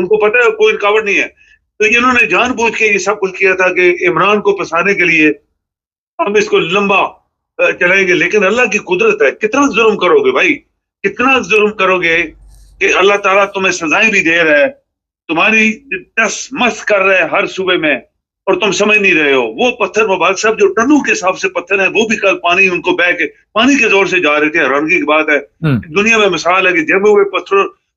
ان کو پتہ ہے کوئی رکاوٹ نہیں ہے. تو انہوں نے جان بوجھ کے یہ سب کچھ کیا تھا کہ عمران کو پھنسانے کے لیے ہم اس کو لمبا چلائیں گے. لیکن اللہ کی قدرت ہے, کتنا ظلم کرو گے بھائی, کتنا ظلم کرو گے کہ اللہ تعالیٰ تمہیں سزائیں بھی دے رہا ہے, تمہاری ٹس مس کر رہا ہے ہر صوبے میں, اور تم سمجھ نہیں رہے ہو. وہ پتھر مبارک صاحب جو ٹنوں کے حساب سے پتھر ہیں, وہ بھی کل پانی ان کو بہ کے پانی کے زور سے جا رہے تھے. حیرانگی کی بات ہے, دنیا میں مثال ہے کہ جب ہوئے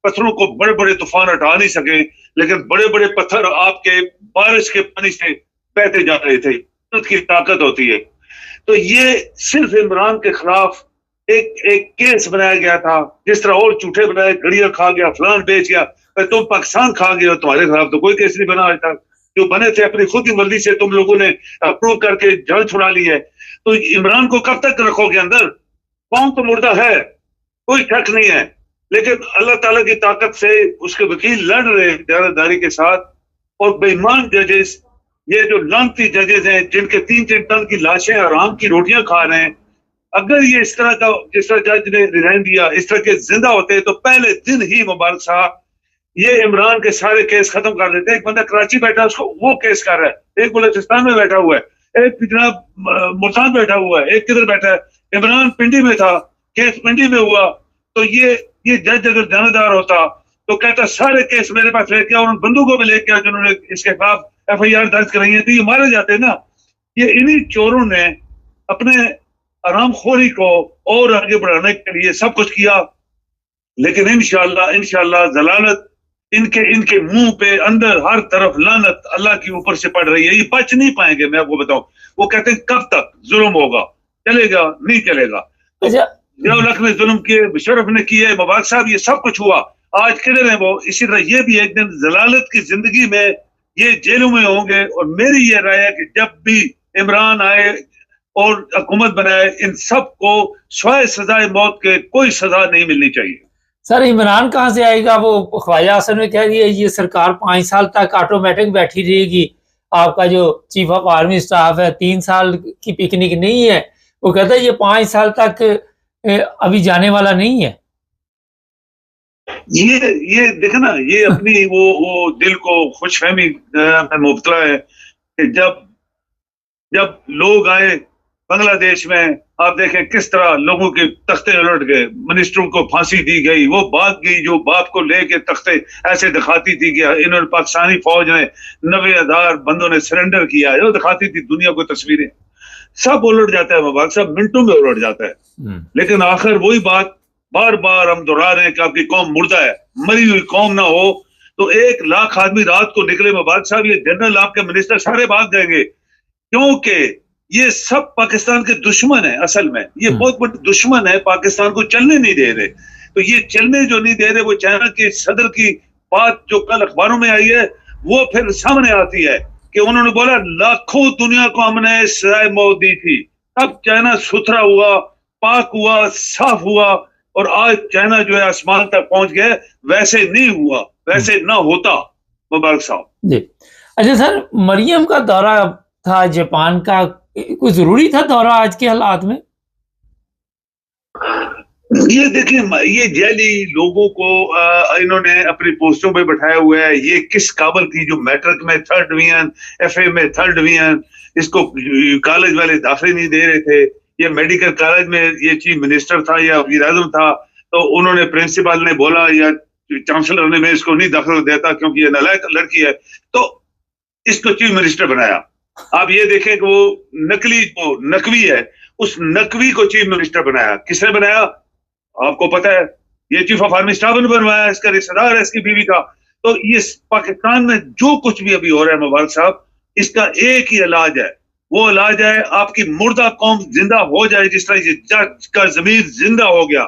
پتھروں کو بڑے بڑے طوفان ہٹا نہیں سکے, لیکن بڑے بڑے پتھر آپ کے بارش کے پانی سے بہتے جا رہے تھے. قدرت کی طاقت ہوتی ہے. تو یہ صرف عمران کے خلاف ایک کیس بنایا گیا تھا, جس طرح اور جھوٹے بنائے, گڑیاں کھا گیا, فلان بیچ گیا, تم پاکستان کھا گئے ہو, تمہارے خلاف تو کوئی کیس نہیں بنا آج تک. جو بنے تھے اپنی خود کی مرضی سے تم لوگوں نے اپروو کر کے جان چھڑا لی ہے. تو عمران کو کب تک رکھو گے اندر؟ قوم تو مردہ ہے, کوئی شک نہیں ہے, لیکن اللہ تعالیٰ کی طاقت سے اس کے وکیل لڑ رہے ہیں دیانتداری کے ساتھ. اور بے ایمان ججز, یہ جو لانتی ججز ہیں جن کے 3 ٹن کی لاشیں آرام کی روٹیاں کھا رہے ہیں, اگر یہ اس طرح کا, جس طرح جج نے ریزائن دیا, اس طرح کے زندہ ہوتے تو پہلے دن ہی مبارک صاحب یہ عمران کے سارے کیس ختم کر دیتے. ایک بندہ کراچی بیٹھا, اس کو وہ کیس کر رہا ہے, ایک بلوچستان میں بیٹھا ہوا ہے, ایک جناب ملتان بیٹھا ہوا ہے, ایک کدھر بیٹھا ہے. عمران پنڈی میں تھا, کیس پنڈی میں ہوا. تو یہ جج اگر جانبدار ہوتا تو کہتا سارے کیس میرے پاس لے کے, اور ان بندوقوں میں لے کے جنہوں نے اس کے خلاف FIR درج کرائی ہے, تو یہ مارے جاتے نا. یہ انہی چوروں نے اپنے آرام خوری کو اور آگے بڑھانے کے لیے سب کچھ کیا. لیکن انشاءاللہ ضلالت ان کے منہ پہ اندر ہر طرف لعنت اللہ کی اوپر سے پڑ رہی ہے. یہ بچ نہیں پائیں گے. میں آپ کو بتاؤں, وہ کہتے ہیں کب تک ظلم ہوگا, چلے گا نہیں چلے گا. ضیاء-ال-حق نے ظلم کیے, مشرف نے کیے, مبارک صاحب, یہ سب کچھ ہوا. آج کدھر ہیں وہ؟ اسی طرح یہ بھی ایک دن ضلالت کی زندگی میں یہ جیلوں میں ہوں گے. اور میری یہ رائے ہے کہ جب بھی عمران آئے اور حکومت بنائے, ان سب کو سوائے سزائے موت کے کوئی سزا نہیں ملنی چاہیے. سر عمران کہاں سے آئے گا؟ وہ خواجہ حسن نے کہہ دیا یہ سرکار 5 سال تک آٹومیٹک بیٹھی رہے گی. آپ کا جو چیف آف آرمی سٹاف ہے 3 سال کی پکنک نہیں ہے, وہ کہتا ہے یہ 5 سال تک ابھی جانے والا نہیں ہے. یہ دیکھیں نا, یہ اپنی وہ دل کو خوش فہمی میں مبتلا ہے کہ جب لوگ آئے بنگلہ دیش میں, آپ دیکھیں کس طرح لوگوں کے تختے الٹ گئے, منسٹروں کو پھانسی دی گئی, وہ بھاگ گئی جو باپ کو لے کے تختے ایسے دکھاتی تھی کہ انہوں نے پاکستانی فوج نے 90,000 بندوں نے سرنڈر کیا, جو دکھاتی تھی دنیا کو تصویریں. سب الٹ جاتا ہے مبارک صاحب, منٹوں میں الٹ جاتا ہے. لیکن آخر وہی بات بار بار ہم دہرا رہے ہیں کہ آپ کی قوم مردہ ہے. مری ہوئی قوم نہ ہو تو 1 لاکھ آدمی رات کو نکلے مبارک صاحب, یہ جنرل آپ کے منسٹر سارے بھاگ جائیں گے, کیونکہ یہ سب پاکستان کے دشمن ہیں. اصل میں یہ بہت بڑے دشمن ہے, پاکستان کو چلنے نہیں دے رہے. تو یہ چلنے جو نہیں دے رہے, وہ چائنا کے صدر کی بات جو کل اخباروں میں آئی ہے وہ پھر سامنے آتی ہے کہ انہوں نے بولا لاکھوں دنیا کو ہم نے سزائے موت دی تھی, تب چائنا ستھرا ہوا, پاک ہوا, صاف ہوا, اور آج چائنا جو ہے آسمان تک پہنچ گئے. ویسے نہیں ہوا, ویسے نہ ہوتا مبارک صاحب. جی اچھا سر, مریم کا دورہ تھا جاپان کا, کوئی ضروری تھا دورہ آج کے حالات میں؟ یہ دیکھیں, یہ جیلی لوگوں کو انہوں نے اپنی پوسٹوں پہ بٹھایا ہوا ہے. یہ کس قابل تھی جو میٹرک میں 3rd ڈویژن, FA میں 3rd ڈویژن, اس کو کالج والے داخلے نہیں دے رہے تھے. یہ میڈیکل کالج میں یہ چیف منسٹر تھا یا وزیر اعظم تھا, تو انہوں نے پرنسپل نے بولا یا چانسلر نے, میں اس کو نہیں داخلہ دیتا کیونکہ یہ نالائق لڑکی ہے, تو اس کو چیف منسٹر بنایا. آپ یہ دیکھیں کہ وہ نقوی ہے, اس نقوی کو چیف منسٹر بنایا. کس نے بنایا آپ کو پتا ہے؟ یہ چیف آف آرمی سٹاف نے بنوایا, اس کا رشتہ دار ہے اس کی بیوی کا. تو یہ پاکستان میں جو کچھ بھی ابھی ہو رہا ہے مبارک صاحب, اس کا ایک ہی علاج ہے, وہ علاج ہے آپ کی مردہ قوم زندہ ہو جائے. جس طرح یہ جج کا ضمیر زندہ ہو گیا,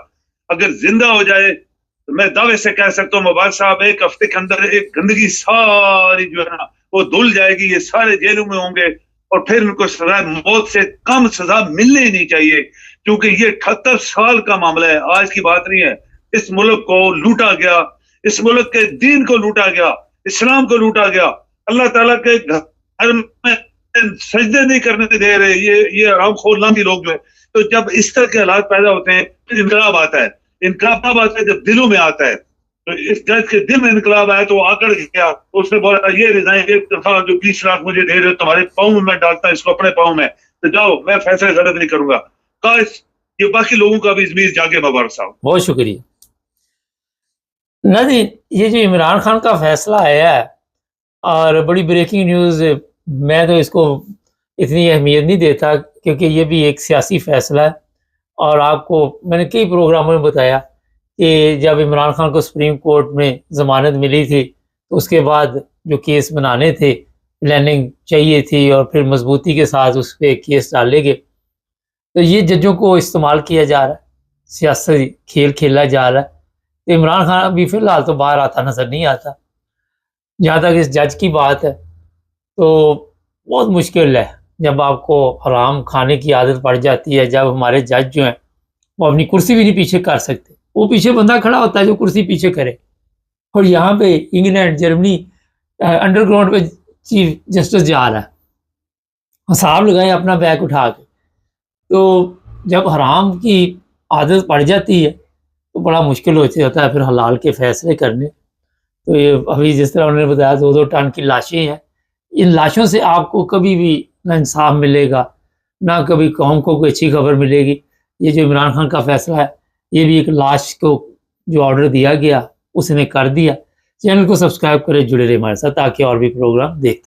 اگر زندہ ہو جائے تو میں دعوے سے کہہ سکتا ہوں مبارک صاحب 1 ہفتے کے اندر ایک گندگی ساری جو ہے نا وہ دھل جائے گی. یہ سارے جیلوں میں ہوں گے, اور پھر ان کو سزا موت سے کم سزا ملنے ہی نہیں چاہیے, کیونکہ یہ 78 سال کا معاملہ ہے, آج کی بات نہیں ہے. اس ملک کو لوٹا گیا, اس ملک کے دین کو لوٹا گیا, اسلام کو لوٹا گیا. اللہ تعالیٰ کے گھر میں سجدے نہیں کرنے دے رہے یہ آرام خور نامی لوگ جو ہے. تو جب اس طرح کے حالات پیدا ہوتے ہیں پھر انقلاب آتا ہے. انقلاب آتا ہے جب دلوں میں آتا ہے. تو اس جج کے دل میں انقلاب آیا تو وہ آکڑ گیا. اس نے بولا یہ ریزائن ایک دفعہ جو 20 لاکھ مجھے دے رہے ہو تمہارے پاؤں میں ڈالتا اس کو اپنے پاؤں میں, تو جاؤ میں فیصلہ غلط نہیں کروں گا. کاش یہ باقی لوگوں کا بھی ضمیر جاگے مبارک صاحب. بہت شکریہ. ناظرین یہ جو عمران خان کا فیصلہ آیا ہے اور بڑی بریکنگ نیوز, میں تو اس کو اتنی اہمیت نہیں دیتا کیونکہ یہ بھی ایک سیاسی فیصلہ ہے. اور آپ کو میں نے کئی پروگراموں میں بتایا کہ جب عمران خان کو سپریم کورٹ میں ضمانت ملی تھی تو اس کے بعد جو کیس بنانے تھے, پلاننگ چاہیے تھی اور پھر مضبوطی کے ساتھ اس پہ کیس ڈالے گئے. تو یہ ججوں کو استعمال کیا جا رہا ہے, سیاسی کھیل کھیلا جا رہا ہے. تو عمران خان ابھی فی الحال تو باہر آتا نظر نہیں آتا. جہاں تک اس جج کی بات ہے تو بہت مشکل ہے جب آپ کو حرام کھانے کی عادت پڑ جاتی ہے. جب ہمارے جج جو ہیں وہ اپنی کرسی بھی نہیں پیچھے کر سکتے, وہ پیچھے بندہ کھڑا ہوتا ہے جو کرسی پیچھے کرے. اور یہاں پہ انگلینڈ جرمنی انڈر گراؤنڈ پہ چیف جسٹس جا رہا ہے, حساب لگائیں اپنا بیگ اٹھا کے. تو جب حرام کی عادت پڑ جاتی ہے تو بڑا مشکل ہو جاتا ہے پھر حلال کے فیصلے کرنے. تو یہ ابھی جس طرح انہوں نے بتایا 2 ٹن کی لاشیں ہیں, ان لاشوں سے آپ کو کبھی بھی نہ انصاف ملے گا نہ کبھی قوم کو کوئی اچھی خبر ملے گی. یہ جو عمران خان کا فیصلہ ہے یہ بھی ایک لاش کو جو آرڈر دیا گیا اس نے کر دیا. چینل کو سبسکرائب کریں, جڑے رہے ہمارے ساتھ تاکہ اور بھی پروگرام دیکھتے